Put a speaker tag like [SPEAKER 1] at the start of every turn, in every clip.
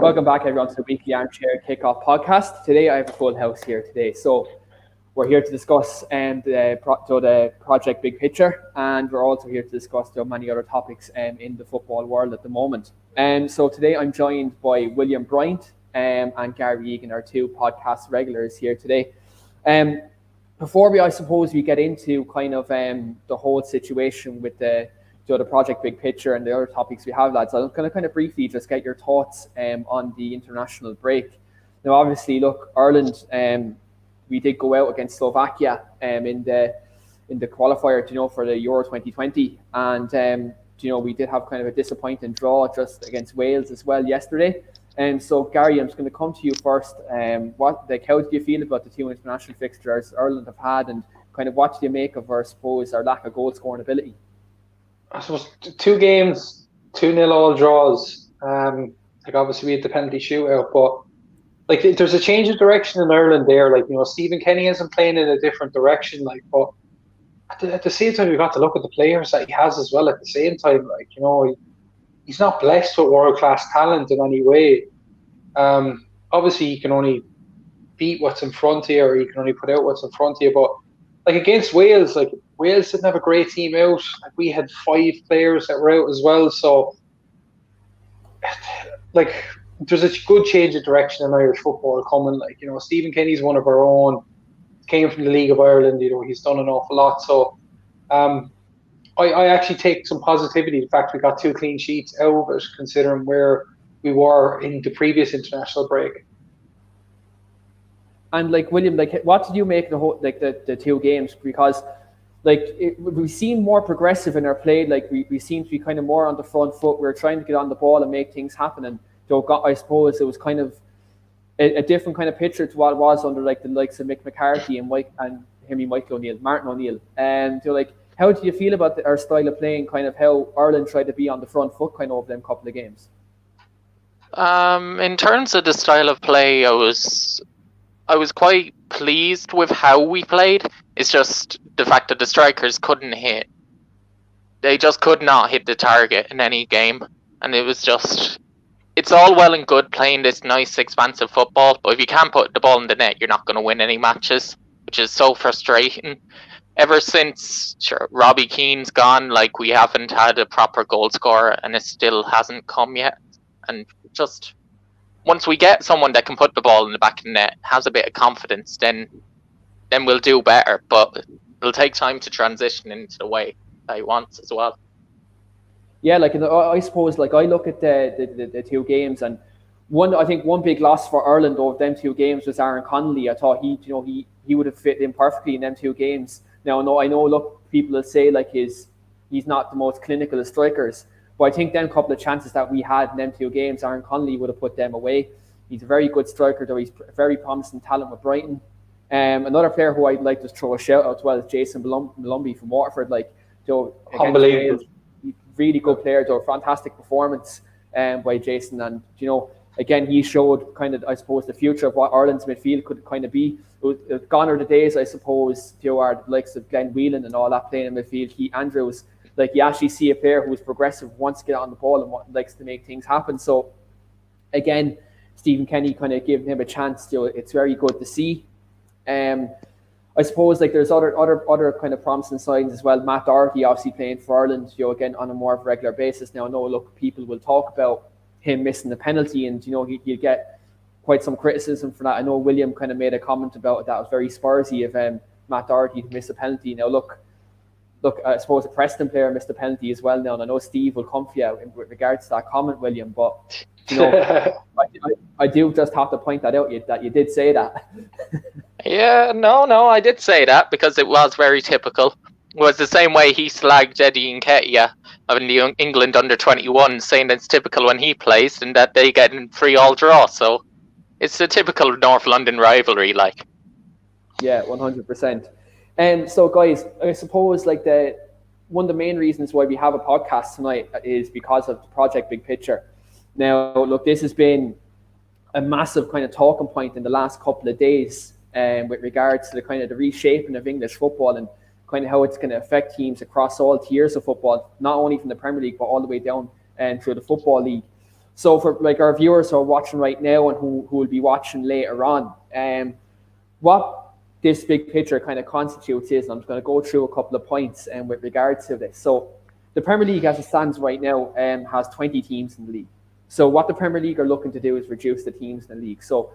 [SPEAKER 1] Welcome back, everyone, to the weekly Armchair Kickoff Podcast. Today, I have a full house here today. So, we're here to discuss the project Big Picture, and we're also here to discuss many other topics in the football world at the moment. So, today, I'm joined by William Bryant and Gary Egan, our two podcast regulars here today. Before we get into kind of the whole situation with the project Big Picture and the other topics we have, lads, I'm going to kind of briefly just get your thoughts on the international break. Now, obviously, look, Ireland, we did go out against Slovakia in the qualifier, for the Euro 2020, and we did have kind of a disappointing draw just against Wales as well yesterday. And so, Gary, I'm just going to come to you first. How do you feel about the two international fixtures Ireland have had, and kind of what do you make of our lack of goal scoring ability?
[SPEAKER 2] I suppose 2 games, 2-0 all draws. Obviously we had the penalty shootout, but there's a change of direction in Ireland there. Stephen Kenny isn't playing in a different direction. But at the same time, we've got to look at the players that he has as well. At the same time, he's not blessed with world class talent in any way. Obviously, he can only beat what's in front here, or he can only put out what's in front here. But against Wales, Wales didn't have a great team out. We had 5 players that were out as well. So, there's a good change of direction in Irish football coming. Stephen Kenny's one of our own. Came from the League of Ireland. He's done an awful lot. So, I actually take some positivity. In fact, we got 2 clean sheets out of it, considering where we were in the previous international break.
[SPEAKER 1] And William, what did you make the 2 games? Because we seem more progressive in our play. We seem to be kind of more on the front foot. We're trying to get on the ball and make things happen. And I suppose it was kind of a different kind of picture to what it was under the likes of Mick McCarthy and Martin O'Neill. And how do you feel about our style of playing? Kind of how Ireland tried to be on the front foot kind of over them couple of games.
[SPEAKER 3] In terms of the style of play, I was quite pleased with how we played. It's just the fact that the strikers couldn't hit. They just could not hit the target in any game. And it was just... It's all well and good playing this nice, expansive football, but if you can't put the ball in the net, you're not going to win any matches, which is so frustrating. Ever since Robbie Keane's gone, we haven't had a proper goal scorer, and it still hasn't come yet. And just... Once we get someone that can put the ball in the back of the net, has a bit of confidence, then we'll do better. But it'll take time to transition into the way that he wants as well.
[SPEAKER 1] Yeah, I suppose I look at the 2 games, and one big loss for Ireland over them 2 games was Aaron Connolly. I thought he would have fit in perfectly in them 2 games. Now I know look, people will say he's not the most clinical of strikers. But I think them couple of chances that we had in them 2 games, Aaron Connolly would have put them away. He's a very good striker, though. He's a very promising talent with Brighton. Another player who I'd like to throw a shout out to is Jason Malumbi from Waterford.
[SPEAKER 2] Unbelievable.
[SPEAKER 1] Really good player, though. Fantastic performance by Jason. And, again, he showed kind of, I suppose, the future of what Ireland's midfield could kind of be. Gone are the days, I suppose, are the likes of Glenn Whelan and all that playing in midfield. Andrews. You actually see a player who's progressive, wants to get on the ball and likes to make things happen. So, again, Stephen Kenny kind of giving him a chance. It's very good to see. I suppose there's other kind of promising signs as well. Matt Doherty obviously playing for Ireland, again on a more regular basis. Now, I know, look, people will talk about him missing the penalty, and he'll get quite some criticism for that. I know William kind of made a comment about it that was very Spursy of Matt Doherty to miss a penalty. Now, look, I suppose a Preston player missed a penalty as well now, and I know Steve will come for you with regards to that comment, William, but I do just have to point that out, that you did say that.
[SPEAKER 3] Yeah, no, I did say that because it was very typical. It was the same way he slagged Eddie Nketiah of the England under-21, saying it's typical when he plays and that they get in 3-all draw, so it's a typical North London rivalry,
[SPEAKER 1] Yeah, 100%. So, guys, I suppose one of the main reasons why we have a podcast tonight is because of the Project Big Picture. Now, look, this has been a massive kind of talking point in the last couple of days with regards to the kind of the reshaping of English football and kind of how it's going to affect teams across all tiers of football, not only from the Premier League, but all the way down through the Football League. So for like our viewers who are watching right now and who will be watching later on, what this big picture kind of constitutes is, and I'm just going to go through a couple of points with regards to this. So the Premier League as it stands right now has 20 teams in the league. So what the Premier League are looking to do is reduce the teams in the league. So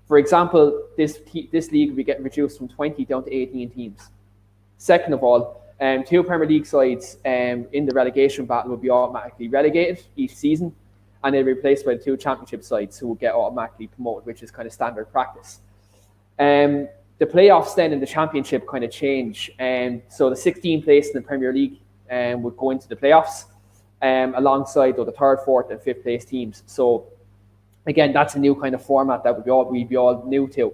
[SPEAKER 1] for example, this league will be getting reduced from 20 down to 18 teams. Second of all, 2 Premier League sides in the relegation battle will be automatically relegated each season, and they'll be replaced by the 2 championship sides who will get automatically promoted, which is kind of standard practice. The playoffs then in the championship kind of change. So the 16th place in the Premier League would go into the playoffs alongside the 3rd, 4th, and 5th place teams. So again, that's a new kind of format that we'd be all new to.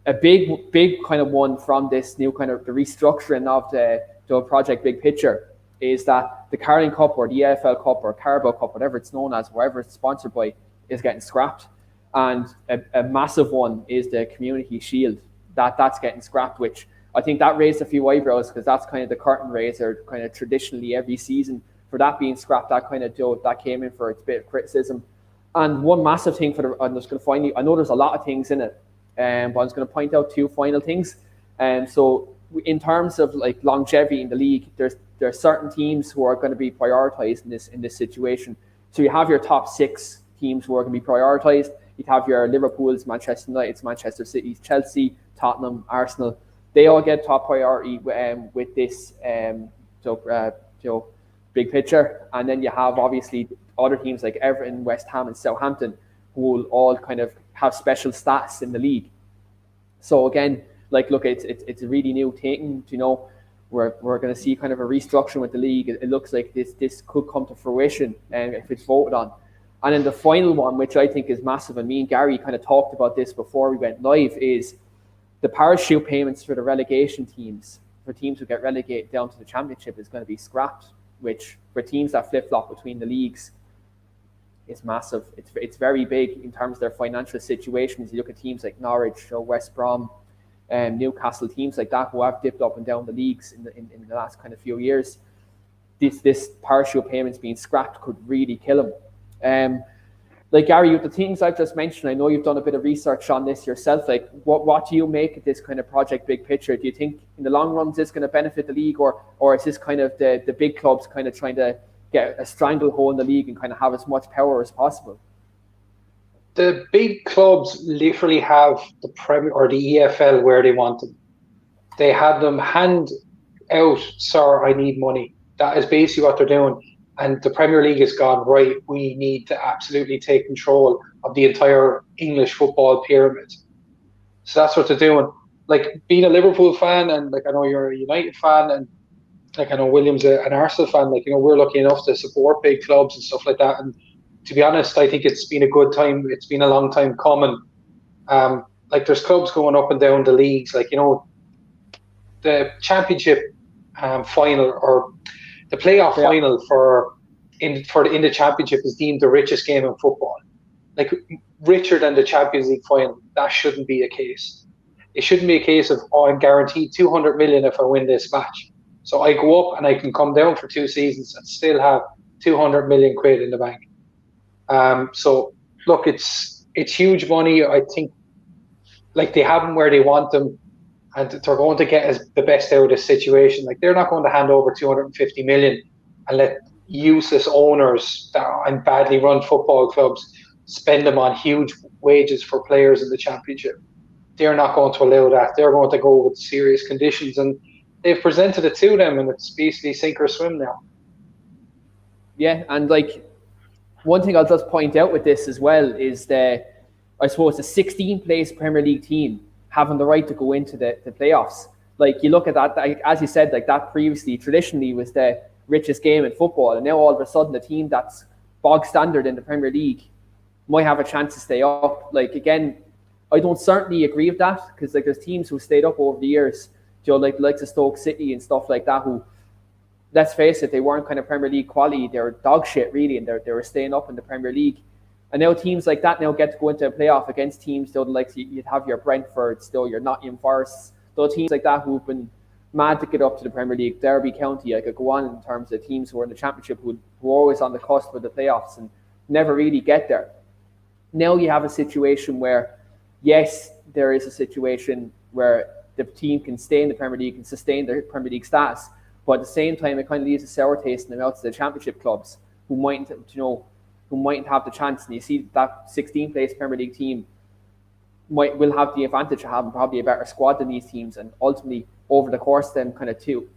[SPEAKER 1] A big kind of one from this new kind of the restructuring of the project big picture is that the Carling Cup or the EFL Cup or Carabao Cup, whatever it's known as, wherever it's sponsored by, is getting scrapped. And a massive one is the Community Shield. That's getting scrapped, which I think that raised a few eyebrows because that's kind of the curtain raiser kind of traditionally every season. For that being scrapped, that came in for its bit of criticism. And one massive thing I'm just going to find, I know there's a lot of things in it, but I'm just going to point out 2 final things. So in terms of like longevity in the league, there are certain teams who are going to be prioritized in this situation. So you have your top 6 teams who are going to be prioritized. You'd have your Liverpool's, Manchester United's, Manchester City's, Chelsea, Tottenham, Arsenal. They all get top priority with this big picture. And then you have obviously other teams like Everton, West Ham, and Southampton who will all kind of have special status in the league. So again, like look, it's a really new thing. We're going to see kind of a restructuring with the league. It looks like this could come to fruition if it's voted on. And then the final one, which I think is massive, and me and Gary kind of talked about this before we went live, is the parachute payments for the relegation teams, for teams who get relegated down to the championship, is going to be scrapped, which for teams that flip-flop between the leagues is massive. It's very big in terms of their financial situations. You look at teams like Norwich, West Brom, Newcastle, teams like that who have dipped up and down the leagues in the last kind of few years. This parachute payments being scrapped could really kill them. Like Gary, with the things I've just mentioned, I know you've done a bit of research on this yourself. Like, what do you make of this kind of project big picture? Do you think in the long run is this going to benefit the league, or is this kind of the big clubs kind of trying to get a stranglehold in the league and kind of have as much power as possible?
[SPEAKER 2] The big clubs literally have the Premier or the EFL where they want them. They have them hand out, sir, I need money. That is basically what they're doing. And the Premier League has gone, right, we need to absolutely take control of the entire English football pyramid. So that's what they're doing. Like, being a Liverpool fan, and like I know you're a United fan, and like I know William's an Arsenal fan, like, we're lucky enough to support big clubs and stuff like that. And to be honest, I think it's been a good time. It's been a long time coming. Like, there's clubs going up and down the leagues. Like, the championship final or the playoff final for in the championship is deemed the richest game in football. Like, richer than the Champions League final. That shouldn't be a case. It shouldn't be a case of, I'm guaranteed 200 million if I win this match. So I go up and I can come down for 2 seasons and still have 200 million quid in the bank. So look, it's huge money. I think, like, they have them where they want them, and they're going to get the best out of this situation. Like, they're not going to hand over 250 million and let useless owners and badly run football clubs spend them on huge wages for players in the championship. They're not going to allow that. They're going to go with serious conditions, and they've presented it to them, and it's basically sink or swim now.
[SPEAKER 1] Yeah, and like, one thing I'll just point out with this as well is I suppose the 16th place Premier League team having the right to go into the playoffs. Like, you look at that, like, as you said, like, that previously traditionally was the richest game in football, and now all of a sudden the team that's bog standard in the Premier League might have a chance to stay up. Like, again, I don't certainly agree with that, because like, there's teams who stayed up over the years, like the Stoke City and stuff like that, who, let's face it, they weren't kind of Premier League quality. They were dog shit, really, and they were staying up in the Premier League. And now teams like that now get to go into a playoff against teams, though, like you'd have your Brentfords, still your Nottingham Forests, those teams like that who've been mad to get up to the Premier League. Derby County, I could go on in terms of teams who are in the Championship who are always on the cusp of the playoffs, and never really get there. Now you have a situation where, yes, there is a situation where the team can stay in the Premier League and sustain their Premier League status, but at the same time, it kind of leaves a sour taste in the mouth of the Championship clubs who mightn't have the chance. And you see that 16th place Premier League team will have the advantage of having probably a better squad than these teams, and ultimately over the course of them kind of 2,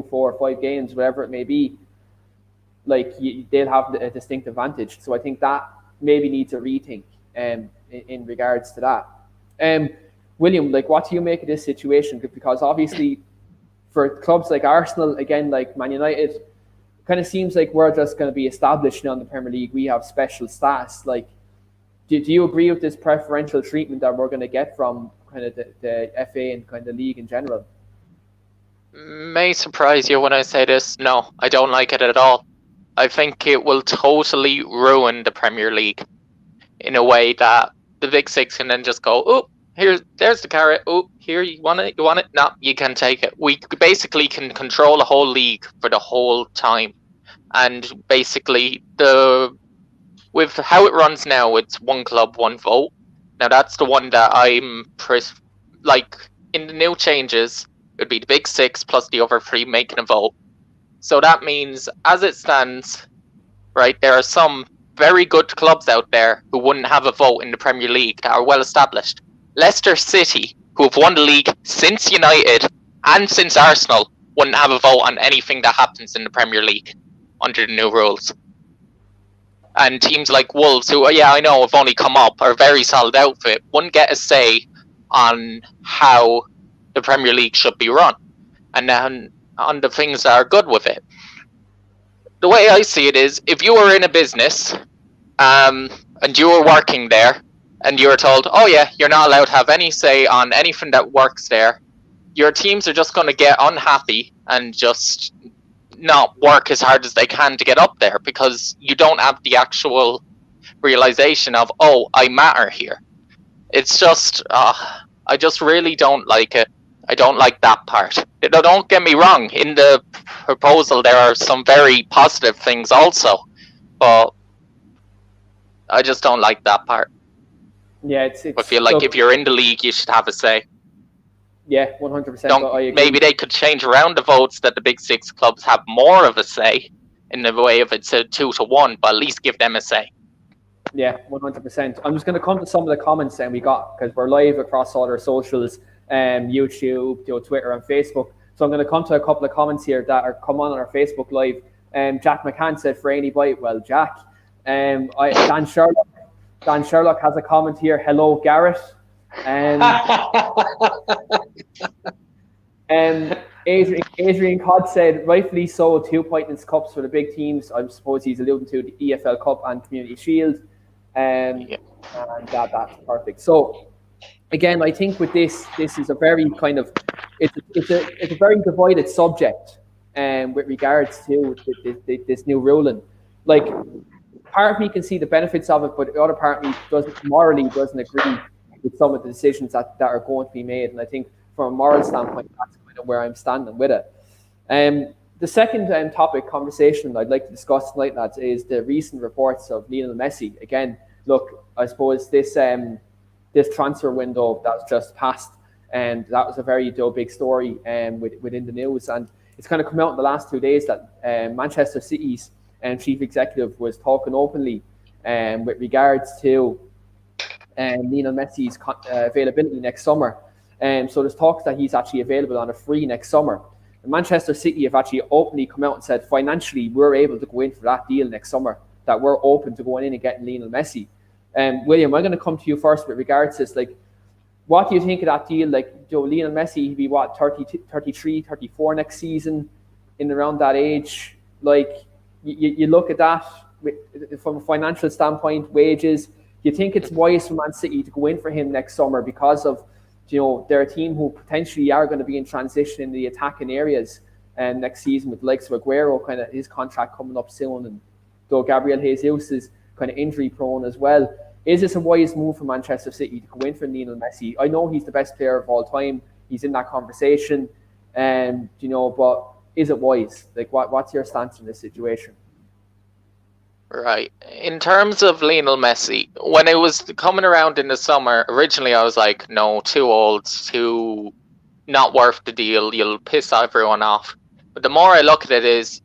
[SPEAKER 1] 4, 5 games, whatever it may be, like they'll have a distinct advantage. So I think that maybe needs a rethink in regards to that. William, like, what do you make of this situation? Because obviously for clubs like Arsenal, again, like Man United, it kind of seems like we're just going to be established now in the Premier League. We have special status. Like, do you agree with this preferential treatment that we're going to get from kind of the FA and kind of the league in general?
[SPEAKER 3] May surprise you when I say this. No, I don't like it at all. I think it will totally ruin the Premier League in a way that the Big Six can then just go, oh, there's the carrot. Oh, here, you want it? You want it? No, you can take it. We basically can control the whole league for the whole time. And basically, with how it runs now, it's one club, one vote. Now, that's the one that I'm, in the new changes, it would be the Big Six plus the other 3 making a vote. So that means, as it stands, right, there are some very good clubs out there who wouldn't have a vote in the Premier League that are well established. Leicester City, who have won the league since United and since Arsenal, wouldn't have a vote on anything that happens in the Premier League under the new rules. And teams like Wolves, who, I know have only come up, are a very solid outfit, wouldn't get a say on how the Premier League should be run and then on the things that are good with it. The way I see it is, if you were in a business and you were working there, and you were told, oh yeah, you're not allowed to have any say on anything that works there, your teams are just going to get unhappy and just not work as hard as they can to get up there because you don't have the actual realization of, oh, I matter here. It's just, I just really don't like it. I don't like that part. Don't get me wrong, in the proposal there are some very positive things also, but I just don't like that part.
[SPEAKER 1] Yeah, it's
[SPEAKER 3] I feel like if you're in the league, you should have a say.
[SPEAKER 1] Yeah, 100%.
[SPEAKER 3] Maybe they could change around the votes that the Big Six clubs have more of a say in the way of it's a 2-1, but at least give them a say.
[SPEAKER 1] Yeah, 100%. I'm just going to come to some of the comments we got because we're live across all our socials, YouTube, Twitter, and Facebook. So I'm going to come to a couple of comments here that are come on our Facebook Live. Jack McCann said, for any bite, well, Jack. Dan Sherlock has a comment here. Hello, Garrett. Adrian Codd said, rightfully so, 2 Pointless Cups for the big teams. I suppose he's alluding to the EFL Cup and Community Shield. And that's perfect. So, again, I think with this is a very kind of, it's a very divided subject with regards to this new ruling. Like, part of me can see the benefits of it, but the other part of me doesn't agree with some of the decisions that are going to be made. And I think from a moral standpoint, that's kind of where I'm standing with it. The second topic conversation I'd like to discuss tonight, lads, is the recent reports of Lionel Messi. Again, look, I suppose this transfer window that was just passed, and that was a very big story within the news. And it's kind of come out in the last 2 days that Manchester City's chief executive was talking openly with regards to Lionel Messi's availability next summer. So there's talks that he's actually available on a free next summer. And Manchester City have actually openly come out and said financially we're able to go in for that deal next summer, that we're open to going in and getting Lionel Messi. William, I'm going to come to you first with regards to this. Like, what do you think of that deal? Like, Lionel Messi, he'd be 33, 34 next season, in around that age. Like, you look at that from a financial standpoint, wages. You think it's wise for Man City to go in for him next summer because of, they're a team who potentially are going to be in transition in the attacking areas next season with the likes of Aguero, kind of his contract coming up soon, and though Gabriel Jesus is kind of injury prone as well. Is this a wise move for Manchester City to go in for Lionel Messi? I know he's the best player of all time. He's in that conversation, but is it wise? Like, what's your stance in this situation?
[SPEAKER 3] Right. In terms of Lionel Messi, when it was coming around in the summer, originally I was like, no, too old, too not worth the deal. You'll piss everyone off. But the more I look at it is,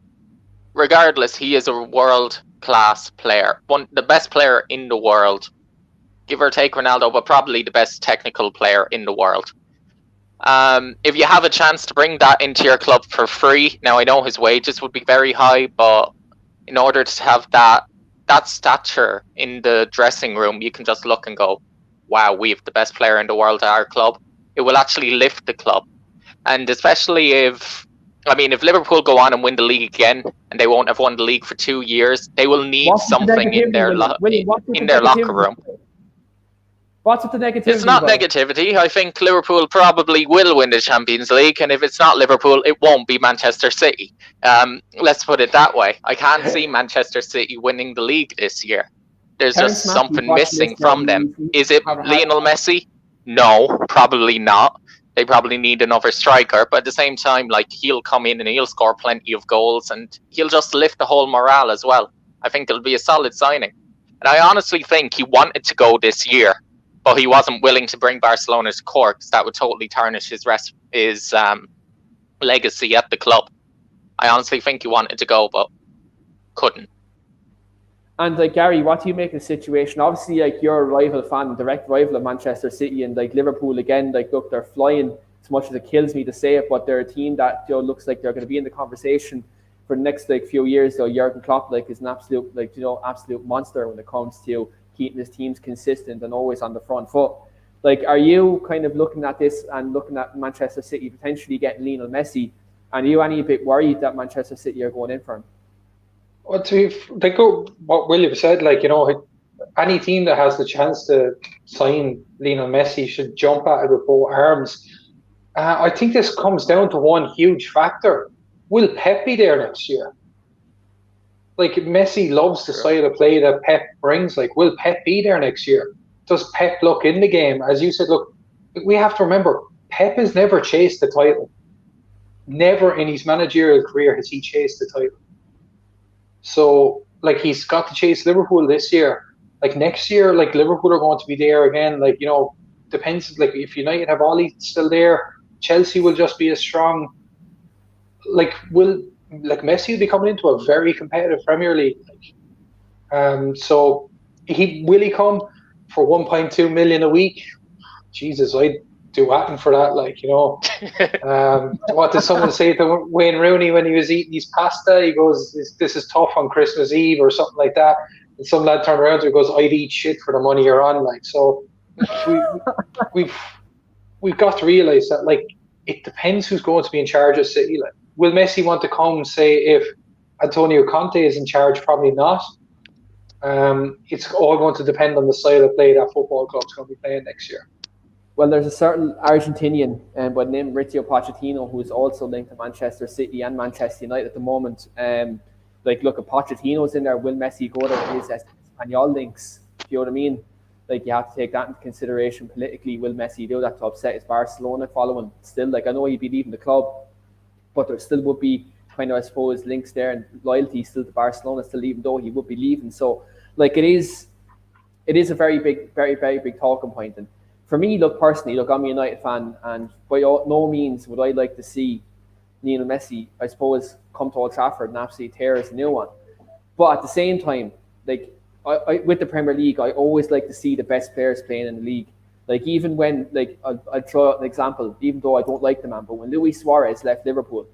[SPEAKER 3] regardless, he is a world-class player. The best player in the world. Give or take Ronaldo, but probably the best technical player in the world. If you have a chance to bring that into your club for free, now I know his wages would be very high, but in order to have that stature in the dressing room, you can just look and go, wow, we have the best player in the world at our club. It will actually lift the club. And especially if Liverpool go on and win the league again, and they won't have won the league for 2 years, they will need something in their locker room.
[SPEAKER 1] What's with the negativity?
[SPEAKER 3] It's not negativity. I think Liverpool probably will win the Champions League, and if it's not Liverpool, it won't be Manchester City. Let's put it that way. I can't see Manchester City winning the league this year. There's just something missing from them. Is it Lionel Messi? No, probably not. They probably need another striker, but at the same time, like, he'll come in and he'll score plenty of goals, and he'll just lift the whole morale as well. I think it'll be a solid signing. And I honestly think he wanted to go this year, but he wasn't willing to bring Barcelona to court because that would totally tarnish his legacy at the club. I honestly think he wanted to go, but couldn't.
[SPEAKER 1] And like, Gary, what do you make of the situation? Obviously, like, you're a rival fan, direct rival of Manchester City, and like Liverpool again. Like, look, they're flying. As much as it kills me to say it, but they're a team that, you know, looks like they're going to be in the conversation for the next few years. Though Jurgen Klopp is an absolute absolute monster when it comes to keeping his teams consistent and always on the front foot. Like, are you kind of looking at this and looking at Manchester City potentially getting Lionel Messi? And are you any bit worried that Manchester City are going in for him?
[SPEAKER 2] Well, to go what William said, any team that has the chance to sign Lionel Messi should jump at it with both arms. I think this comes down to one huge factor. Will Pep be there next year? Like, Messi loves the style of play that Pep brings. Like, will Pep be there next year? Does Pep look in the game? As you said, look, we have to remember, Pep has never chased the title. Never in his managerial career has he chased the title. So, like, he's got to chase Liverpool this year. Like, next year, like, Liverpool are going to be there again. Like, you know, depends. Like, if United have Ollie still there, Chelsea will just be as strong. Like, Messi will be coming into a very competitive Premier League. So, will he come for 1.2 million a week? Jesus, I'd do anything for that. Like, you know, what did someone say to Wayne Rooney when he was eating his pasta? He goes, "This is tough on Christmas Eve," or something like that. And some lad turned around to him and goes, "I'd eat shit for the money you're on." Like, so we've got to realise that, like, it depends who's going to be in charge of City. Like, will Messi want to come, say, if Antonio Conte is in charge? Probably not. It's all going to depend on the style of play that football club's going to be playing next year.
[SPEAKER 1] Well, there's a certain Argentinian by the name of Mauricio Pochettino who is also linked to Manchester City and Manchester United at the moment. Look, if Pochettino's in there, will Messi go there with his Espanyol links? Do you know what I mean? Like, you have to take that into consideration politically. Will Messi do that to upset his Barcelona following? Still, like, I know he'd be leaving the club, but there still would be kind of, I suppose, links there and loyalty still to Barcelona, still, even though he would be leaving. So, like, it is a very big, very, very big talking point. And for me, personally, I'm a United fan, and by no means would I like to see Lionel Messi, I suppose, come to Old Trafford and absolutely tear as a new one. But at the same time, like, I with the Premier League, I always like to see the best players playing in the league. Like, even when, like, I'll throw out an example, even though I don't like the man, but when Luis Suarez left Liverpool,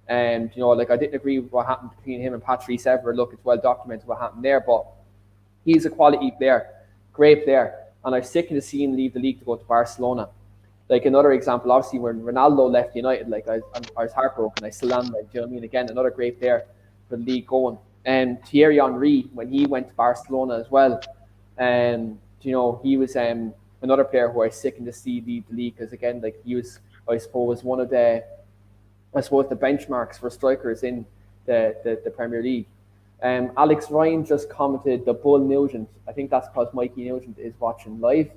[SPEAKER 1] and, you know, like, I didn't agree with what happened between him and Patrice Evra. Look, it's well documented what happened there, but he's a quality player, great player. And I'm sick of seeing him leave the league to go to Barcelona. Like, another example, obviously, when Ronaldo left United, like, I was heartbroken. I still am, like, do you know what I mean? Again, another great player for the league going. And Thierry Henry, when he went to Barcelona as well, and, you know, he was another player who I was sick to see leave the league, because, again, like, he was, I suppose, one of the benchmarks for strikers in the Premier League. Alex Ryan just commented the Bull Nugent. I think that's because Mikey Nugent is watching live.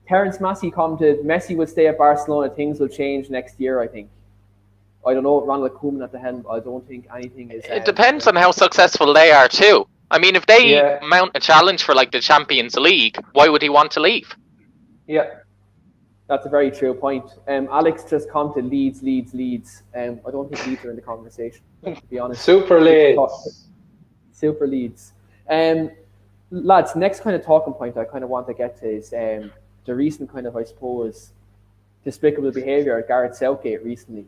[SPEAKER 1] Terence Massey commented, Messi will stay at Barcelona, things will change next year, I think. I don't know, Ronald Koeman at the helm, I don't think anything is...
[SPEAKER 3] It depends on how successful they are too. I mean, if they mount a challenge for like the Champions League, why would he want to leave?
[SPEAKER 2] Yeah.
[SPEAKER 1] That's a very true point. Alex just commented Leeds. I don't think Leeds are in the conversation, to be honest.
[SPEAKER 2] Super Leeds.
[SPEAKER 1] Super Leeds. Lads, next kind of talking point I kind of want to get to is the recent kind of, I suppose, despicable behaviour of Gareth Southgate recently.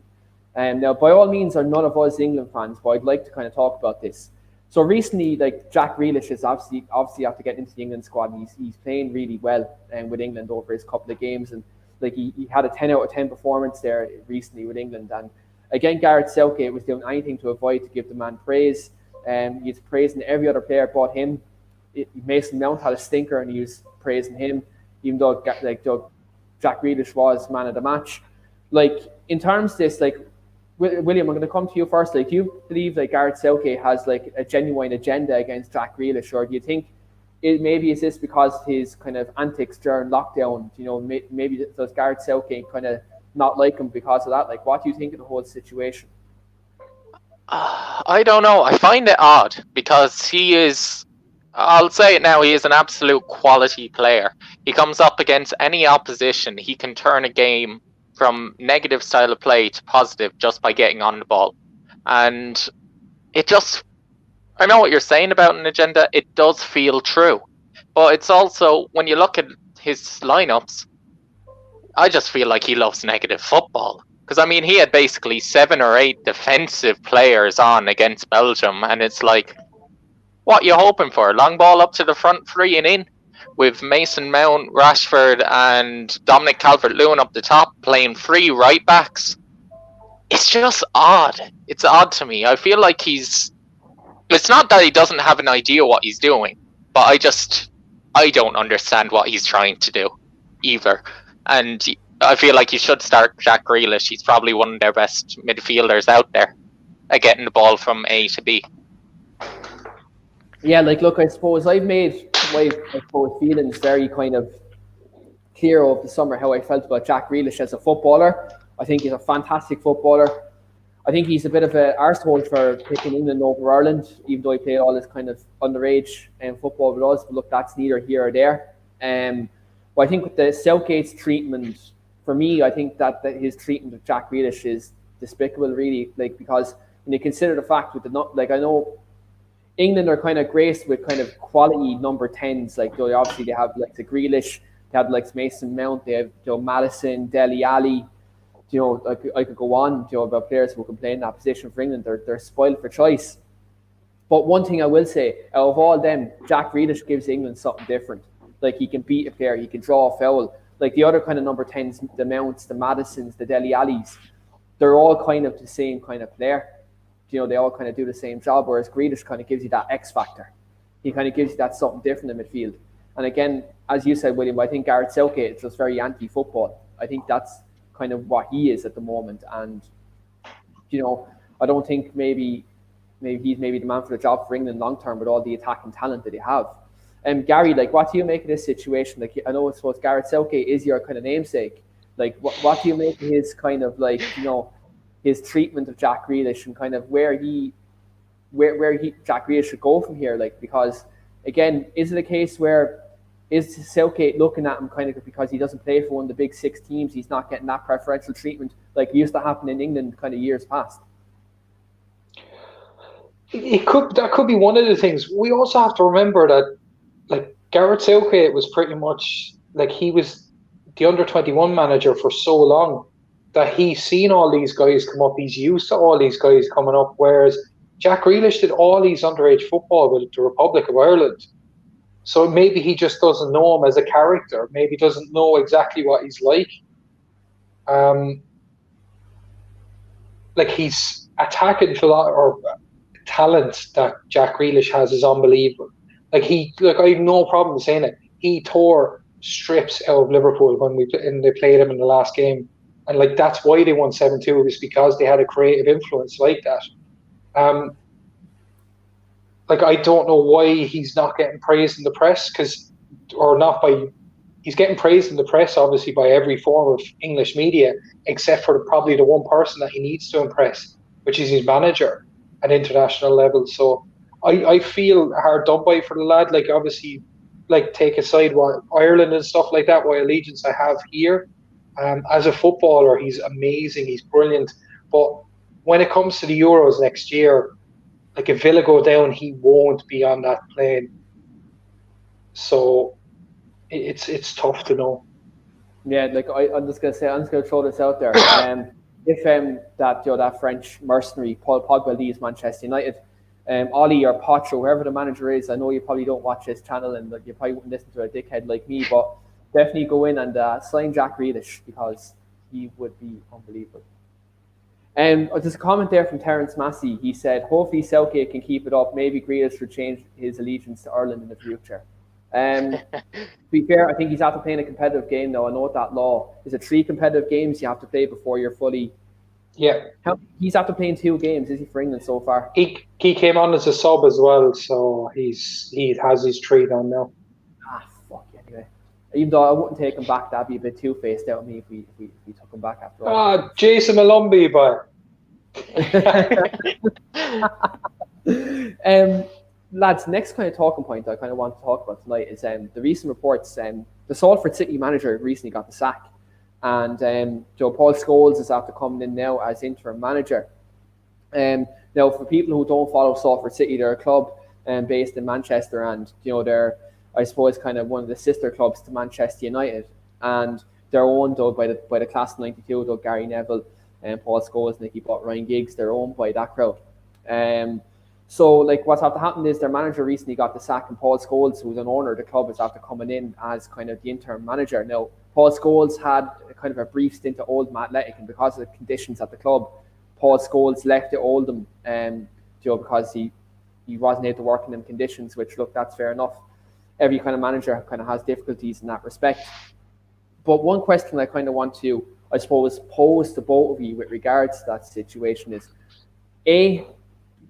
[SPEAKER 1] Now, by all means, are none of us England fans, but I'd like to kind of talk about this. So recently, like Jack Grealish is obviously after getting into the England squad, he's playing really well with England over his couple of games, and like he had a 10 out of 10 performance there recently with England. And again, Gareth Southgate was doing anything to avoid to give the man praise. He's praising every other player but him. Mason Mount had a stinker, and he was praising him, even though Jack Grealish was man of the match. Like in terms of this, like William, I'm going to come to you first. Like, do you believe like Gareth Southgate has like a genuine agenda against Jack Grealish, or do you think maybe is this because his kind of antics during lockdown? You know, maybe does Gareth Southgate kind of not like him because of that? Like, what do you think of the whole situation?
[SPEAKER 3] I don't know. I find it odd because he is, I'll say it now, he is an absolute quality player. He comes up against any opposition. He can turn a game from negative style of play to positive just by getting on the ball. And it just, I know what you're saying about an agenda. It does feel true. But it's also, when you look at his lineups, I just feel like he loves negative football. Because, I mean, he had basically 7 or 8 defensive players on against Belgium. And it's like, what are you hoping for? Long ball up to the front, 3 and in, with Mason Mount, Rashford, and Dominic Calvert-Lewin up the top, playing 3 right backs. It's just odd. It's odd to me. I feel like it's not that he doesn't have an idea what he's doing, but I don't understand what he's trying to do either. And I feel like he should start Jack Grealish. He's probably one of their best midfielders out there at getting the ball from A to B.
[SPEAKER 1] Yeah, like, look, I suppose I've made my feelings very kind of clear over the summer, how I felt about Jack Grealish as a footballer. I think he's a fantastic footballer. I think he's a bit of an arsehole for picking England over Ireland, even though he played all this kind of underage football with us. But look, that's neither here or there. But I think with the Southgate's treatment, for me, I think that his treatment of Jack Grealish is despicable, really. Like, because when you consider the fact with I know England are kind of graced with kind of quality number 10s. Like, obviously they have like the Grealish, they have like Mason Mount, they have Madison, Dele Alli. I could go on about players who can play in that position for England. They're spoiled for choice. But one thing I will say, out of all them, Jack Grealish gives England something different. Like, he can beat a player, he can draw a foul. Like the other kind of number 10s, the Mounts, the Madisons, the Dele Allis, they're all kind of the same kind of player. They all kind of do the same job, whereas Grealish kind of gives you that X factor. He kind of gives you that something different in midfield. And again, as you said, William, I think Gareth Southgate is just very anti-football. I think that's kind of what he is at the moment. And, I don't think maybe he's the man for the job for England long term with all the attacking talent that they have. Gary, like, what do you make of this situation? Like, I know, I suppose Gareth Southgate is your kind of namesake. Like, what do you make of his kind of like, his treatment of Jack Grealish and kind of where Jack Grealish should go from here? Like, because again, is it a case where is Southgate looking at him kind of because he doesn't play for one of the big 6 teams, he's not getting that preferential treatment like used to happen in England kind of years past?
[SPEAKER 2] That could be one of the things. We also have to remember that, like, Gareth Southgate was pretty much like, he was the under-21 manager for so long that he's seen all these guys come up. He's used to all these guys coming up, whereas Jack Grealish did all these underage football with the Republic of Ireland. So maybe he just doesn't know him as a character. Maybe doesn't know exactly what he's like. Like, he's attacking talent that Jack Grealish has is unbelievable. I have no problem saying it. He tore strips out of Liverpool when they played him in the last game. And like, that's why they won 7-2, is because they had a creative influence like that. Like, I don't know why he's not getting praised in the press, or not by he's getting praised in the press, obviously, by every form of English media, except for probably the one person that he needs to impress, which is his manager at international level. So I feel hard done by for the lad. Like, obviously, like, take aside what Ireland and stuff like that, what allegiance I have here. As a footballer, he's amazing. He's brilliant. But when it comes to the Euros next year, like, if Villa go down, he won't be on that plane. So it's tough to know.
[SPEAKER 1] Yeah, like I'm just gonna throw this out there. If that French mercenary Paul Pogba leaves Manchester United, Ollie or Poch or whoever the manager is, I know you probably don't watch his channel and you probably wouldn't listen to a dickhead like me, but definitely go in and sign Jack Grealish because he would be unbelievable. There's a comment there from Terence Massey. He said, hopefully Southgate can keep it up. Maybe Grealish should change his allegiance to Ireland in the future. To be fair, I think he's after playing a competitive game now. I know that law is it 3 competitive games you have to play before you're fully.
[SPEAKER 2] Yeah.
[SPEAKER 1] He's after playing 2 games, is he, for England so far?
[SPEAKER 2] He came on as a sub as well, so he has his 3 done now.
[SPEAKER 1] Fuck yeah, anyway. Even though I wouldn't take him back, that'd be a bit two-faced out of me if we took him back after all.
[SPEAKER 2] Jason Malumbi, but
[SPEAKER 1] lads, next kind of talking point I kind of want to talk about tonight is the recent reports. The Salford City manager recently got the sack, and Paul Scholes is after coming in now as interim manager. Now, for people who don't follow Salford City, they're a club based in Manchester, and they're, I suppose, kind of one of the sister clubs to Manchester United, and they're owned though by the class of '92, though Gary Neville and Paul Scholes, Nicky Butt, Ryan Giggs, they're owned by that crowd. So, like, what's after happened is their manager recently got the sack, and Paul Scholes, who's an owner of the club, is after coming in as kind of the interim manager. Now, Paul Scholes had kind of a brief stint at Oldham Athletic, and because of the conditions at the club, Paul Scholes left at Oldham, because he wasn't able to work in them conditions, which, look, that's fair enough. Every kind of manager kind of has difficulties in that respect. But one question I kind of want to, I suppose, pose to both of you with regards to that situation is, A,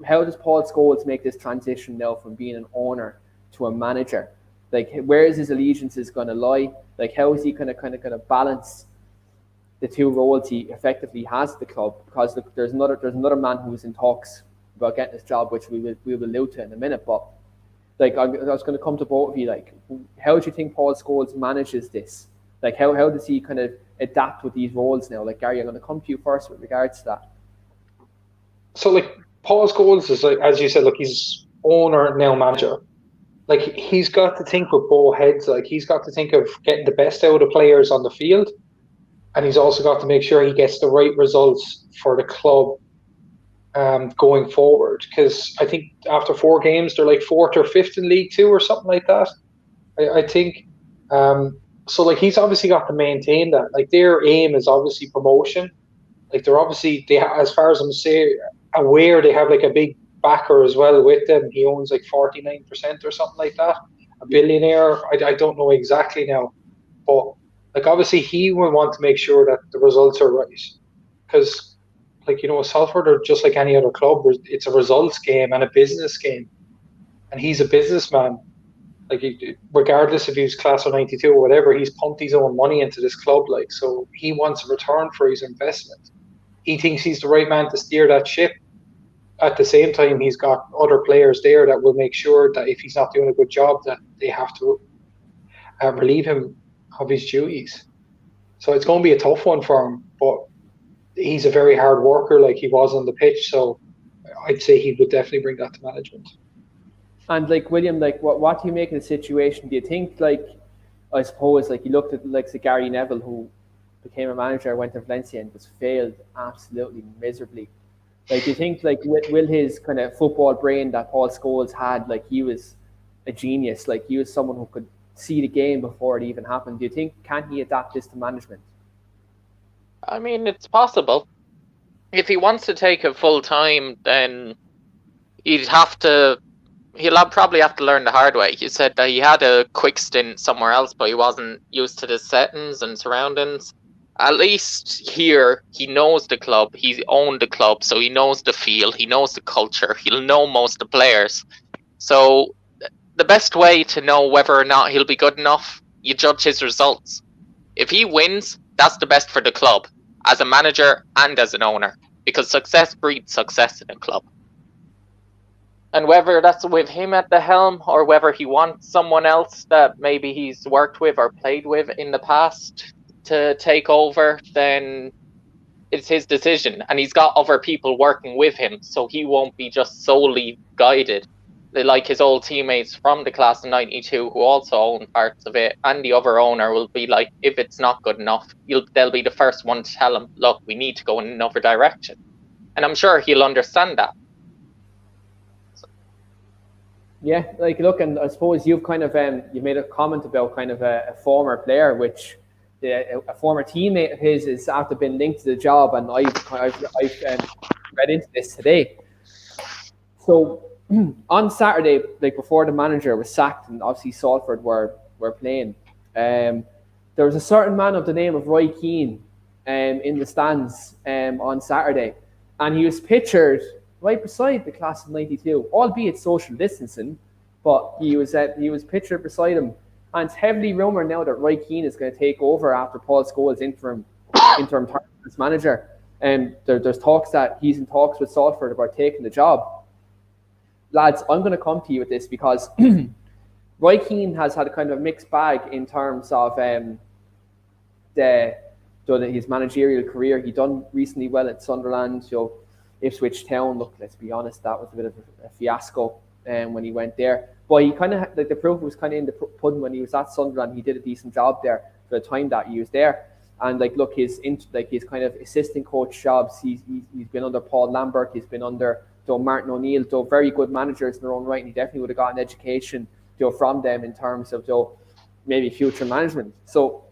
[SPEAKER 1] how does Paul Scholes make this transition now from being an owner to a manager? Like, where is his allegiances going to lie? Like, how is he going to balance the 2 roles he effectively has at the club? Because look, there's another man who's in talks about getting this job, which we will allude to in a minute. But like, I was going to come to both of you. Like, how do you think Paul Scholes manages this? Like, how does he kind of adapt with these roles now? Like, Gary, I'm going to come to you first with regards to that.
[SPEAKER 2] So, like, Paul Scholes is, like, as you said, look, he's owner, now manager. Like, he's got to think with both heads. Like, he's got to think of getting the best out of players on the field, and he's also got to make sure he gets the right results for the club going forward. Because I think after 4 games, they're like 4th or 5th in League 2 or something like that, I think. So, like, he's obviously got to maintain that. Like, their aim is obviously promotion. Like, they're obviously, as far as I'm aware, they have like a big backer as well with them. He owns like 49% or something like that. A billionaire. I don't know exactly now, but like, obviously he will want to make sure that the results are right, because, like, Salford are just like any other club. It's a results game and a business game, and he's a businessman. Like, regardless if he's class of '92 or whatever, he's pumped his own money into this club. Like, so he wants a return for his investment. He thinks he's the right man to steer that ship. At the same time, he's got other players there that will make sure that if he's not doing a good job, that they have to relieve him of his duties. So it's going to be a tough one for him, but he's a very hard worker, like he was on the pitch. So I'd say he would definitely bring that to management. And
[SPEAKER 1] like, William, like, what do you make of the situation? Do you think, like, I suppose, like, you looked at like Gary Neville, who became a manager, went to Valencia and just failed absolutely miserably. Like, do you think, like, will his kind of football brain that Paul Scholes had, like, he was a genius, like, he was someone who could see the game before it even happened. Do you think, can he adapt this to management?
[SPEAKER 3] I mean, it's possible. If he wants to take it full time, then he'll probably have to learn the hard way. He said that he had a quick stint somewhere else, but he wasn't used to the settings and surroundings. At least here, he knows the club. He's owned the club, so he knows the feel. He knows the culture. He'll know most of the players. So the best way to know whether or not he'll be good enough You judge his results. If he wins, that's the best for the club, as a manager and as an owner, because success breeds success in a club. And whether that's with him at the helm or whether he wants someone else that maybe he's worked with or played with in the past to take over, then it's his decision. And he's got other people working with him, so he won't be just solely guided. Like his old teammates from the class of 92 who also own parts of it, and the other owner will be like, if it's not good enough, they'll be the first one to tell him, look, we need to go in another direction. And I'm sure he'll understand that.
[SPEAKER 1] Yeah, like look, and I suppose you've kind of you made a comment about kind of a former player, which a former teammate of his is after been linked to the job, and I've read into this today. So on Saturday, like before the manager was sacked, and obviously Salford were playing, there was a certain man of the name of Roy Keane in the stands on Saturday, and he was pictured right beside the class of 92, albeit social distancing, but he was pictured beside him. And it's heavily rumoured now that Roy Keane is going to take over after Paul Scholes' interim term as manager. And there's talks that he's in talks with Salford about taking the job. Lads, I'm going to come to you with this because Roy Keane has had a kind of mixed bag in terms of his managerial career. He done recently well at Sunderland, so Ipswich Town, look, let's be honest, that was a bit of a fiasco when he went there. But he kind of, like the proof was kind of in the pudding when he was at Sunderland. He did a decent job there for the time that he was there. And like, look, his kind of assistant coach jobs, he's been under Paul Lambert, he's been under Martin O'Neill, very good managers in their own right, and he definitely would have gotten education from them in terms of maybe future management. So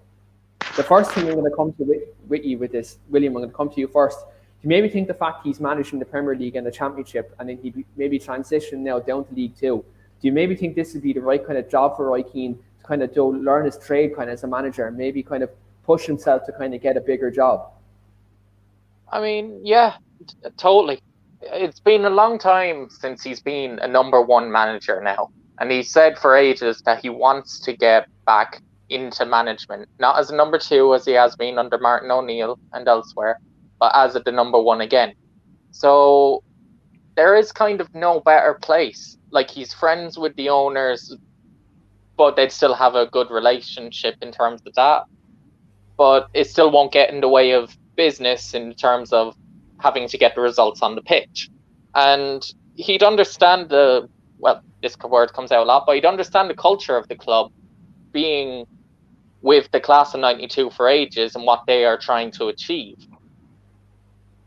[SPEAKER 1] the first thing I'm going to come to with you with this, William, I'm going to come to you first. Do you maybe think the fact he's managing the Premier League and the Championship, and then he maybe transition now down to League Two, do you maybe think this would be the right kind of job for Roy Keane to kind of learn his trade kind of as a manager and maybe kind of push himself to kind of get a bigger job?
[SPEAKER 3] I mean, yeah, totally. It's been a long time since he's been a number one manager now. And he said for ages that he wants to get back into management, not as a number two as he has been under Martin O'Neill and elsewhere, but as the number one again. So there is kind of no better place. Like, he's friends with the owners, but they'd still have a good relationship in terms of that. But it still won't get in the way of business in terms of having to get the results on the pitch. And he'd understand this word comes out a lot, but he'd understand the culture of the club, being with the class of 92 for ages and what they are trying to achieve.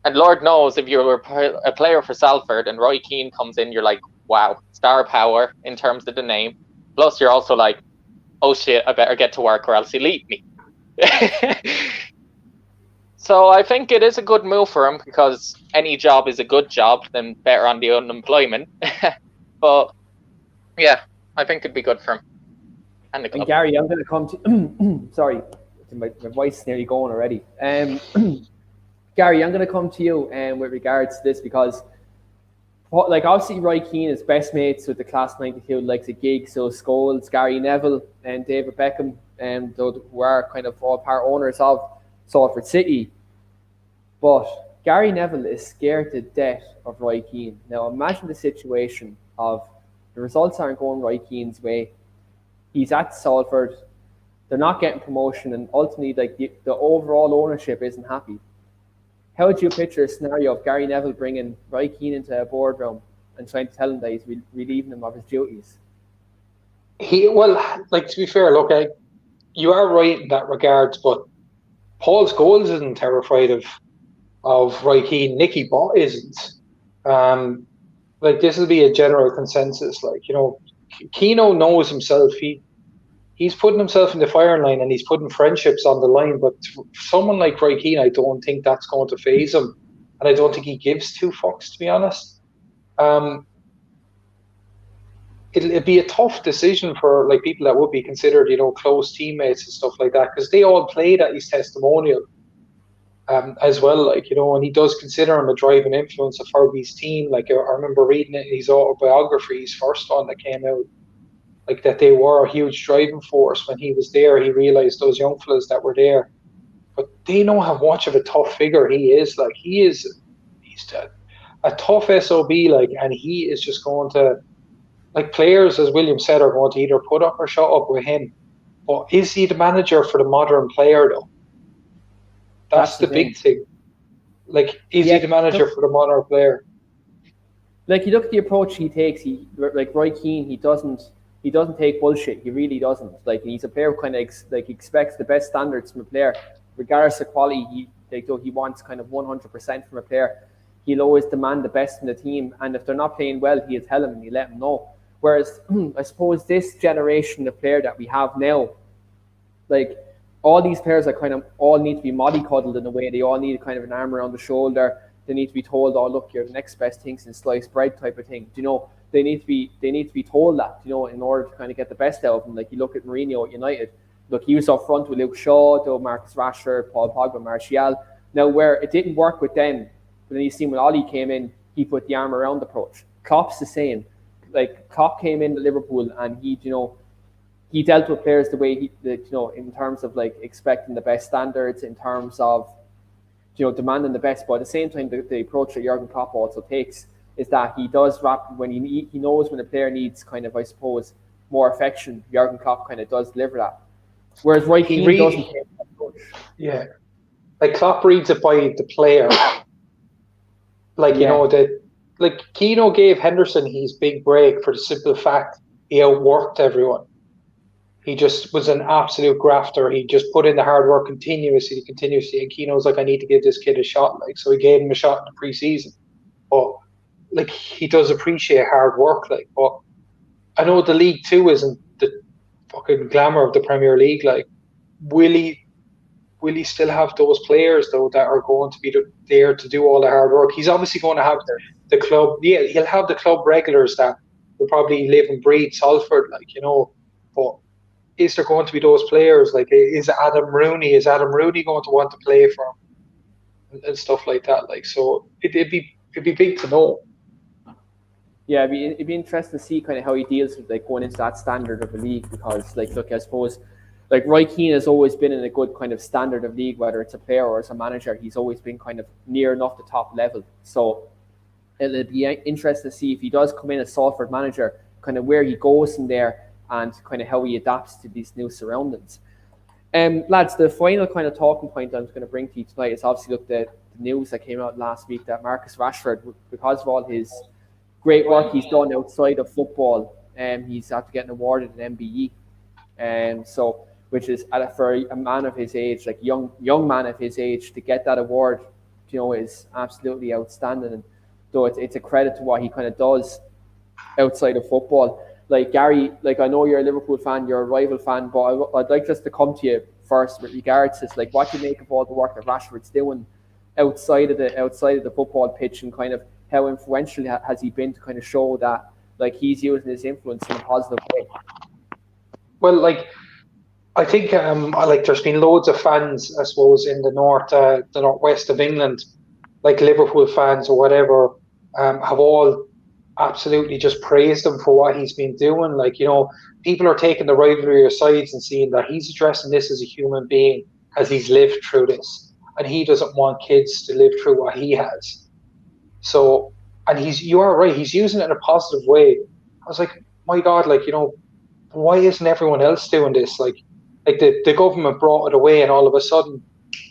[SPEAKER 3] And Lord knows, if you're a player for Salford and Roy Keane comes in, you're like, wow, star power in terms of the name. Plus, you're also like, oh shit, I better get to work or else he'll eat me. So I think it is a good move for him, because any job is a good job, then better on the unemployment. But yeah, I think it'd be good for him. And the club.
[SPEAKER 1] And Gary, I'm going to come to sorry, my voice is nearly going already. Gary, I'm going to come to you with regards to this, because like obviously Roy Keane is best mates with the class 92 likes of Giggs, so Scholes, Gary Neville and David Beckham, who are kind of all part owners of Salford City. But Gary Neville is scared to death of Roy Keane. Now imagine the situation of the results aren't going Roy Keane's way. He's at Salford, they're not getting promotion, and ultimately like the overall ownership isn't happy. How would you picture a scenario of Gary Neville bringing Roy Keane into a boardroom and trying to tell him that he's relieving him of his duties?
[SPEAKER 2] To be fair, look, you are right in that regards, but Paul Scholes isn't terrified of Roy Keane. Nicky Bott isn't. This will be a general consensus. Keano knows himself. He's putting himself in the firing line and he's putting friendships on the line. But someone like Roy Keane, I don't think that's going to faze him. And I don't think he gives two fucks, to be honest. It'd be a tough decision for people that would be considered, close teammates and stuff like that, because they all played at his testimonial as well, and he does consider him a driving influence of Fergie's team. I remember reading it in his autobiography, his first one that came out. like that they were a huge driving force when he was there. He realised those young fellas that were there, but they know how much of a tough figure he is. Like he's a tough SOB. Like, and he is just going to, like, players, as William said, are going to either put up or shut up with him. But is he the manager for the modern player though? That's the big thing. Like, is he the manager for the modern player?
[SPEAKER 1] Like, you look at the approach he takes. He, like Roy Keane, he doesn't take bullshit. He really doesn't. Like, he's a player who kind of he expects the best standards from a player, regardless of quality. He wants kind of 100% from a player. He'll always demand the best in the team, and if they're not playing well, he'll tell them and he'll let them know. Whereas, I suppose this generation of player that we have now, like, all these players are kind of all need to be mollycoddled in a way. They all need kind of an arm around the shoulder. They need to be told, "Oh, look, you're the next best thing since sliced bread," type of thing. You know, they need to be told that, you know, in order to kind of get the best out of them. Like, you look at Mourinho at United. Look, he was up front with Luke Shaw, Marcus Rashford, Paul Pogba, Martial. Now, where it didn't work with them, but then you see when Ollie came in, he put the arm around approach. Klopp's the same. Like, Klopp came in to Liverpool and he dealt with players the way in terms of like expecting the best standards, in terms of, you know, demanding the best. But at the same time, the approach that Jurgen Klopp also takes is that he does when he knows when a player needs kind of, I suppose, more affection. Jurgen Klopp kind of does deliver that. Whereas Roy Keane doesn't take that approach.
[SPEAKER 2] Yeah, like Klopp reads it by the player. Like, you know, that, like, Keano gave Henderson his big break for the simple fact he outworked everyone. He just was an absolute grafter. He just put in the hard work continuously. And Keano was like, I need to give this kid a shot. Like, so he gave him a shot in the pre-season. But, like, he does appreciate hard work. Like, but I know the League 2 isn't the fucking glamour of the Premier League. Like, will he still have those players though that are going to be there to do all the hard work? He's obviously going to have the club. Yeah, he'll have the club regulars that will probably live and breathe Salford, like, you know. But is there going to be those players? Like, is Adam Rooney going to want to play for him and stuff like that? Like, so it'd be big to know.
[SPEAKER 1] Yeah, it'd be interesting to see kind of how he deals with, like, going into that standard of the league, because, like, look, I suppose, like, Roy Keane has always been in a good kind of standard of league, whether it's a player or as a manager. He's always been kind of near enough the top level. So it'll be interesting to see if he does come in as Salford manager, kind of where he goes in there and kind of how he adapts to these new surroundings. Lads, the final kind of talking point I'm going to bring to you tonight is obviously, look, the news that came out last week that Marcus Rashford, because of all his great work he's done outside of football, he's after getting awarded an MBE. So, which is for a man of his age, like young man of his age, to get that award, you know, is absolutely outstanding. And though it's a credit to what he kind of does outside of football. Like, Gary, like, I know you're a Liverpool fan, you're a rival fan, but I'd like just to come to you first with regards to, like, what you make of all the work that Rashford's doing outside of the football pitch, and kind of how influential has he been to kind of show that, like, he's using his influence in a positive way.
[SPEAKER 2] Well, like, I think like, there's been loads of fans, I suppose, in the northwest of England, like Liverpool fans or whatever, have all absolutely just praised him for what he's been doing. Like, you know, people are taking the rivalry sides and seeing that he's addressing this as a human being, as he's lived through this, and he doesn't want kids to live through what he has. So, and you are right, he's using it in a positive way. I was like, my God, like, you know, why isn't everyone else doing this? Like the government brought it away, and all of a sudden,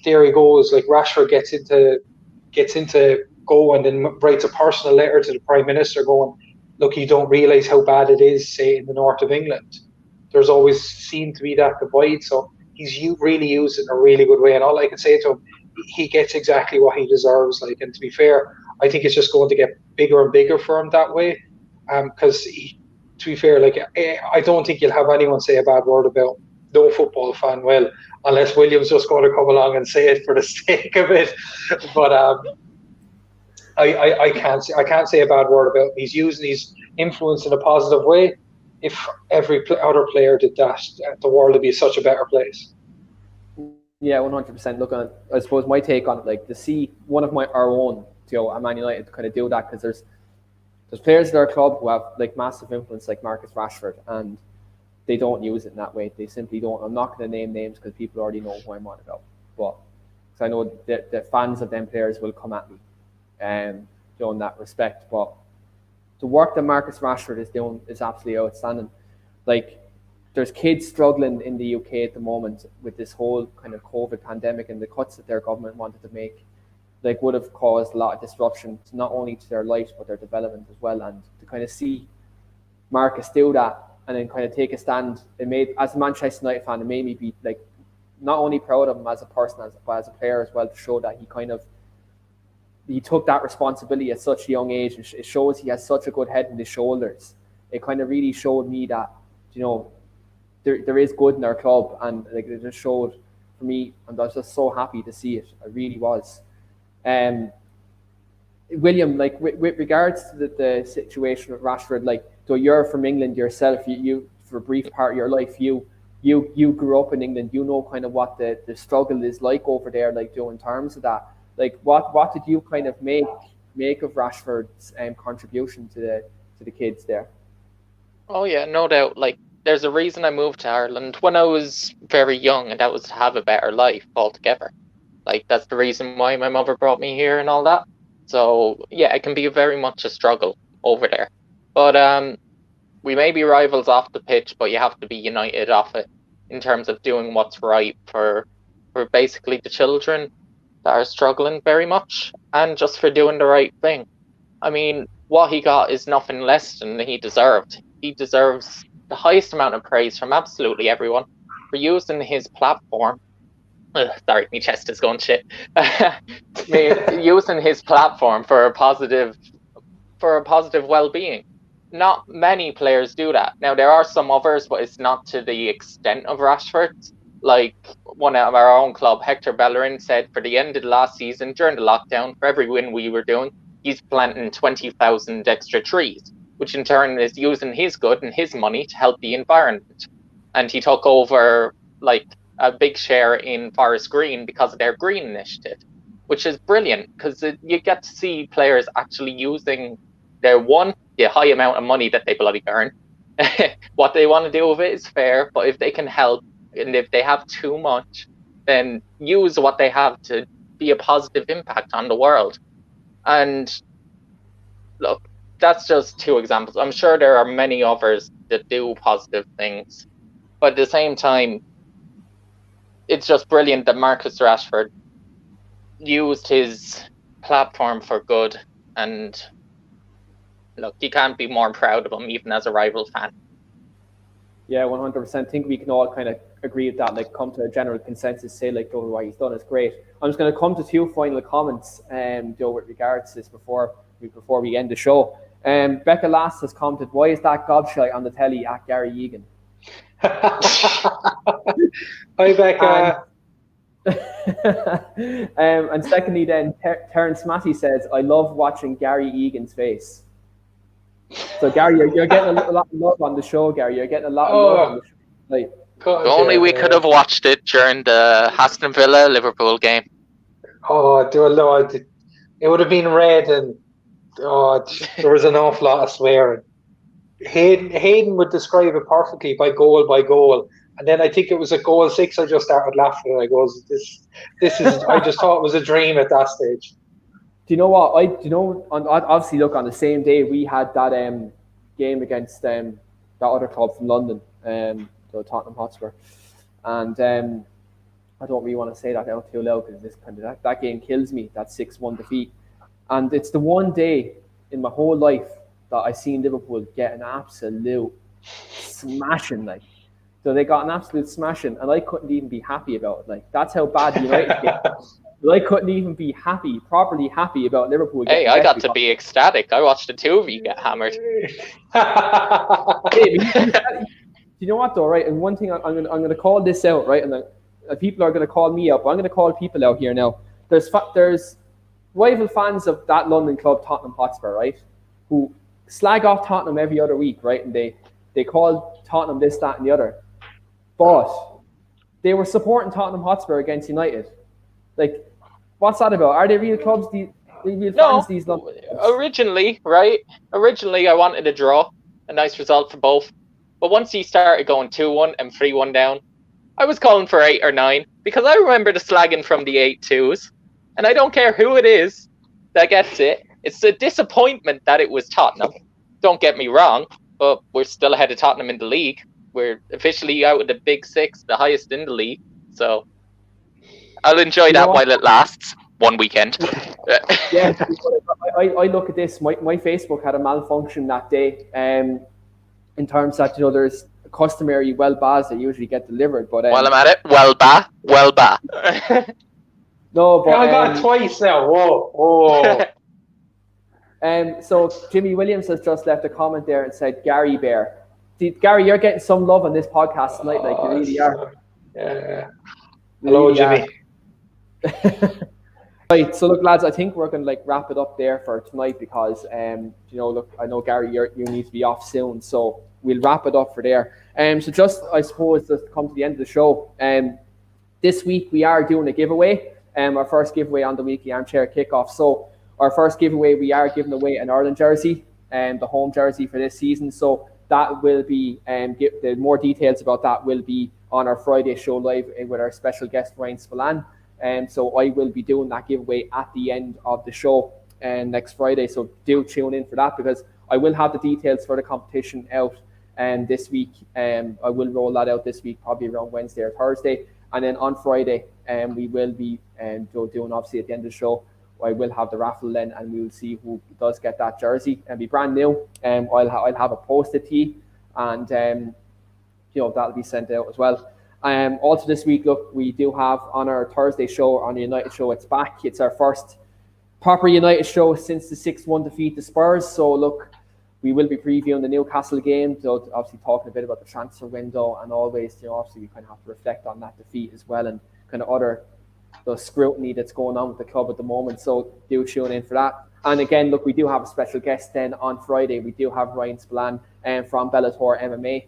[SPEAKER 2] there he goes. Like, Rashford gets into go and then writes a personal letter to the Prime Minister going, look, you don't realise how bad it is, say, in the north of England. There's always seemed to be that divide. So he's really used it in a really good way. And all I can say to him, he gets exactly what he deserves. Like, and to be fair, I think it's just going to get bigger and bigger for him that way. Because to be fair, like, I don't think you'll have anyone say a bad word about no football fan, well, unless William's just going to come along and say it for the sake of it. But I can't say a bad word about him. He's using his influence in a positive way. If every other player did that, the world would be such a better place.
[SPEAKER 1] Yeah, 100%. Look, I suppose my take on it, like, to see one of our own, you know, at Man United kind of do that, because there's players at our club who have, like, massive influence, like Marcus Rashford, and they don't use it in that way. They simply don't. I'm not going to name names because people already know who I'm on about. But because I know that the fans of them players will come at me, in that respect. But the work that Marcus Rashford is doing is absolutely outstanding. Like, there's kids struggling in the UK at the moment with this whole kind of COVID pandemic, and the cuts that their government wanted to make, like, would have caused a lot of disruption, not only to their lives but their development as well. And to kind of see Marcus do that and then kind of take a stand, it made, as a Manchester United fan, it made me be like not only proud of him as a person, but as a player as well, to show that he took that responsibility at such a young age. It shows he has such a good head in his shoulders. It kind of really showed me that, there is good in our club, and like, it just showed for me, and I was just so happy to see it. I really was. William, like, with regards to the situation with Rashford, like, so you're from England yourself. You for a brief part of your life, you grew up in England. You know kind of what the struggle is like over there, like, in terms of that. Like, what did you kind of make of Rashford's contribution to the kids there?
[SPEAKER 3] Oh yeah, no doubt. Like, there's a reason I moved to Ireland when I was very young, and that was to have a better life altogether. Like, that's the reason why my mother brought me here and all that. So yeah, it can be very much a struggle over there. But we may be rivals off the pitch, but you have to be united off it in terms of doing what's right for basically the children that are struggling very much, and just for doing the right thing. I mean, what he got is nothing less than he deserved. He deserves the highest amount of praise from absolutely everyone for using his platform. Sorry, my chest is going shit. Using his platform for a positive well-being. Not many players do that. Now, there are some others, but it's not to the extent of Rashford. Like, one of our own club, Hector Bellerin, said for the end of the last season, during the lockdown, for every win we were doing, he's planting 20,000 extra trees, which in turn is using his good and his money to help the environment. And he took over, like, a big share in Forest Green because of their green initiative, which is brilliant, because you get to see players actually using the high amount of money that they bloody earn. What they want to do with it is fair, but if they can help, and if they have too much, then use what they have to be a positive impact on the world. And look, that's just two examples. I'm sure there are many others that do positive things, but at the same time, it's just brilliant that Marcus Rashford used his platform for good. And look, you can't be more proud of him, even as a rival fan.
[SPEAKER 1] Yeah, 100%. I think we can all kind of agree with that, like, come to a general consensus, say, like, what he's done is great. I'm just going to come to two final comments, Joe, with regards to this before we end the show. Becca Last has commented, why is that gobshite on the telly at Gary Egan?
[SPEAKER 2] Hi, Becca.
[SPEAKER 1] And secondly, then Terence Matty says, I love watching Gary Egan's face. So Gary, you're getting a lot of love on the show, Gary. You're getting a lot of love on the show. Like,
[SPEAKER 3] if only we could have watched it during the Aston Villa Liverpool game.
[SPEAKER 2] Oh, dear Lord, it would have been red, and there was an awful lot of swearing. Hayden would describe it perfectly by goal, and then I think it was at goal 6. I just started laughing, and I goes, "This is." I just thought it was a dream at that stage.
[SPEAKER 1] Do you know what? Obviously, look, on the same day we had that game against that other club from London, so Tottenham Hotspur, and I don't really want to say that out too loud because this kind of that game kills me. That 6-1 defeat, and it's the one day in my whole life that I seen Liverpool get an absolute smashing, like. So they got an absolute smashing, and I couldn't even be happy about it. Like, that's how bad United get. I couldn't even be properly happy about Liverpool.
[SPEAKER 3] Hey, I got to be ecstatic. I watched the two of you get hammered.
[SPEAKER 1] You know what though, right? And one thing I'm going to call this out, right? And people are going to call me out, but I'm going to call people out here now. There's rival fans of that London club, Tottenham Hotspur, right? Who slag off Tottenham every other week, right? And they call Tottenham this, that, and the other. But they were supporting Tottenham Hotspur against United. Like, what's that about? Are they real clubs? Real fans? These
[SPEAKER 3] Originally, I wanted a draw, a nice result for both. But once he started going 2-1 and 3-1 down, I was calling for 8 or 9 because I remember the slagging from the 8-2s, and I don't care who it is that gets it. It's a disappointment that it was Tottenham. Don't get me wrong, but we're still ahead of Tottenham in the league. We're officially out of the Big Six, the highest in the league. So I'll enjoy that while it lasts. One weekend.
[SPEAKER 1] Yeah, I look at this. My Facebook had a malfunction that day. In terms that there's customary well-bas that usually get delivered, but
[SPEAKER 3] while I'm at it, well-ba.
[SPEAKER 1] No, but
[SPEAKER 2] I got it twice now. Whoa.
[SPEAKER 1] So Jimmy Williams has just left a comment there and said, Gary Bear. Gary, you're getting some love on this podcast tonight, like you really are.
[SPEAKER 2] Yeah. Hello, Jimmy.
[SPEAKER 1] Right, so look, lads, I think we're going to wrap it up there for tonight because, look, I know Gary, you need to be off soon, so we'll wrap it up for there. So just, I suppose, to come to the end of the show, this week we are doing a giveaway, our first giveaway on the weekly Armchair Kickoff. So our first giveaway, we are giving away an Ireland jersey, the home jersey for this season. So that will be, the more details about that will be on our Friday show live with our special guest, Ryan Spillane. So I will be doing that giveaway at the end of the show next Friday. So do tune in for that because I will have the details for the competition out this week. I will roll that out this week, probably around Wednesday or Thursday. And then on Friday, we will be doing, obviously, at the end of the show, I will have the raffle then, and we will see who does get that jersey. It'll be brand new. I'll have a posted tee, and that'll be sent out as well. Also this week, look, we do have on our Thursday show, on the United show, it's back. It's our first proper United show since the 6-1 defeat to Spurs. So look, we will be previewing the Newcastle game, so obviously talking a bit about the transfer window, and always, obviously we kind of have to reflect on that defeat as well, and kind of the scrutiny that's going on with the club at the moment. So do tune in for that. And again, look, we do have a special guest then on Friday. We do have Ryan Spillane from Bellator MMA.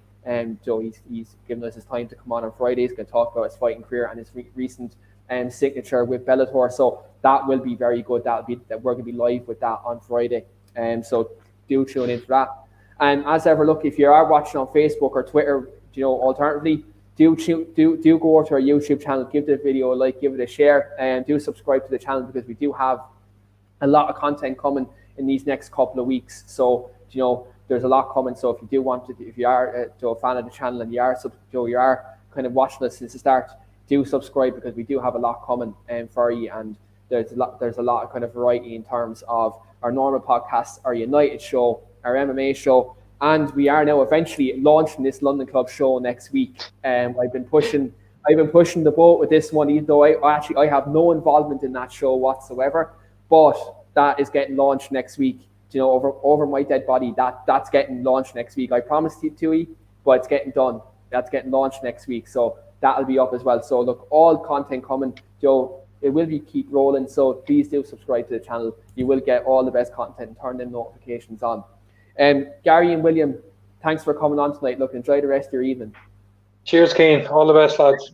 [SPEAKER 1] So he's given us his time to come on Friday. He's going to talk about his fighting career and his recent signature with Bellator. So that will be very good. That we're going to be live with that on Friday. So do tune in for that. And as ever, look, if you are watching on Facebook or Twitter, alternatively, do go over to our YouTube channel, give the video a like, give it a share, and do subscribe to the channel because we do have a lot of content coming in these next couple of weeks. So there's a lot coming. So if you do want to, if you are a fan of the channel and you are kind of watching us since the start, do subscribe because we do have a lot coming for you. And there's a lot of kind of variety in terms of our normal podcasts, our United show, our MMA show, and we are now eventually launching this London Club show next week. I've been pushing the boat with this one, even though I have no involvement in that show whatsoever. But that is getting launched next week. Over my dead body, that's getting launched next week. I promised it to you, but it's getting done. That's getting launched next week, so that'll be up as well. So look, all content coming, it will be keep rolling. So please do subscribe to the channel. You will get all the best content and turn them notifications on. Gary and William, thanks for coming on tonight. Look, enjoy the rest of your evening.
[SPEAKER 2] Cheers, Keane. All the best, lads.